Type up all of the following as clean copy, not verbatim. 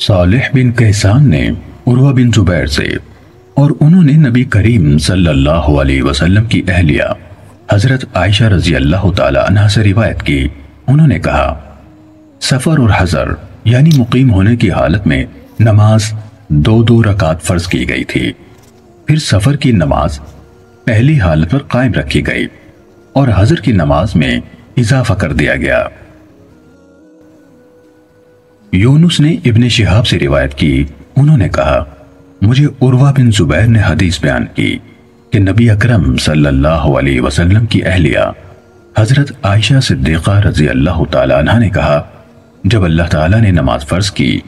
صالح بن کیسان نے عروہ بن زبیر سے اور انہوں نے نبی کریم صلی اللہ علیہ وسلم کی اہلیہ حضرت عائشہ رضی اللہ تعالی عنہ سے روایت کی۔ انہوں نے کہا سفر اور حضر یعنی مقیم ہونے کی حالت میں نماز دو دو رکعت فرض کی گئی تھی، پھر سفر کی نماز پہلی حالت پر قائم رکھی گئی اور حضر کی نماز میں اضافہ کر دیا گیا۔ یونس نے ابن شہاب سے روایت کی، انہوں نے کہا مجھے عروہ بن زبیر نے حدیث بیان کی کہ نبی اکرم صلی اللہ علیہ وسلم کی اہلیہ حضرت عائشہ صدیقہ رضی اللہ تعالی عنہ نے کہا جب اللہ تعالیٰ نے نماز فرض کی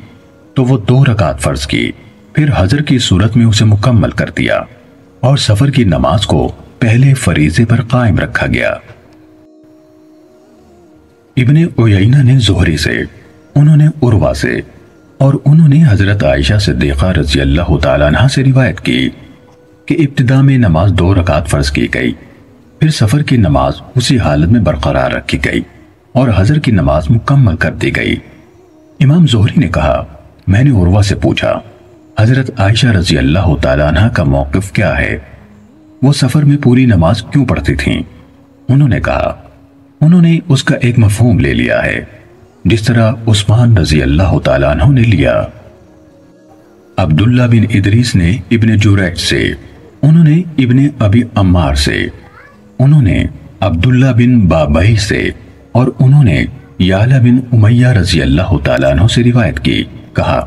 تو وہ 2 رکعت فرض کی، پھر حضر کی صورت میں اسے مکمل کر دیا اور سفر کی نماز کو پہلے فریضے پر قائم رکھا گیا۔ ابن عیینہ نے زہری سے، انہوں نے عروہ سے اور انہوں نے حضرت عائشہ صدیقہ رضی اللہ تعالیٰ عنہ سے روایت کی کہ ابتدا میں نماز 2 رکعت فرض کی گئی، پھر سفر کی نماز اسی حالت میں برقرار رکھی گئی اور حضر کی نماز مکمل کر دی گئی۔ امام زہری نے کہا میں نے عروہ سے پوچھا حضرت عائشہ رضی اللہ تعالیٰ عنہ کا موقف کیا ہے، وہ سفر میں پوری نماز کیوں پڑھتی تھیں؟ انہوں نے کہا انہوں نے اس کا ایک مفہوم لے لیا ہے جس طرح عثمان رضی اللہ تعالیٰ عنہ نے لیا۔ عبداللہ بن ادریس نے ابن جریج سے، انہوں نے ابن ابی عمار سے، انہوں نے عبداللہ بن بابئی سے اور انہوں نے یعلا بن امیہ رضی اللہ تعالیٰ عنہ سے روایت کی، کہا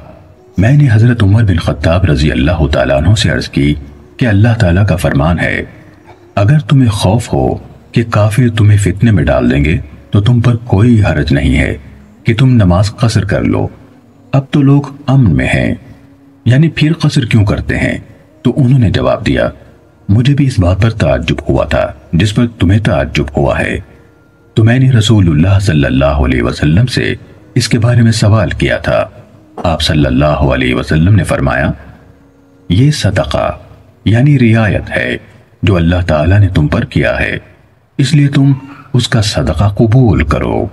میں نے حضرت عمر بن خطاب رضی اللہ تعالیٰ عنہ سے عرض کی کہ اللہ تعالیٰ کا فرمان ہے اگر تمہیں خوف ہو کہ کافر تمہیں فتنے میں ڈال دیں گے تو تم پر کوئی حرج نہیں ہے کہ تم نماز قصر کر لو، اب تو لوگ امن میں ہیں، یعنی پھر قصر کیوں کرتے ہیں؟ تو انہوں نے جواب دیا مجھے بھی اس بات پر تعجب ہوا تھا جس پر تمہیں تعجب ہوا ہے، تو میں نے رسول اللہ صلی اللہ علیہ وسلم سے اس کے بارے میں سوال کیا تھا، آپ صلی اللہ علیہ وسلم نے فرمایا یہ صدقہ یعنی رعایت ہے جو اللہ تعالیٰ نے تم پر کیا ہے، اس لیے تم اس کا صدقہ قبول کرو۔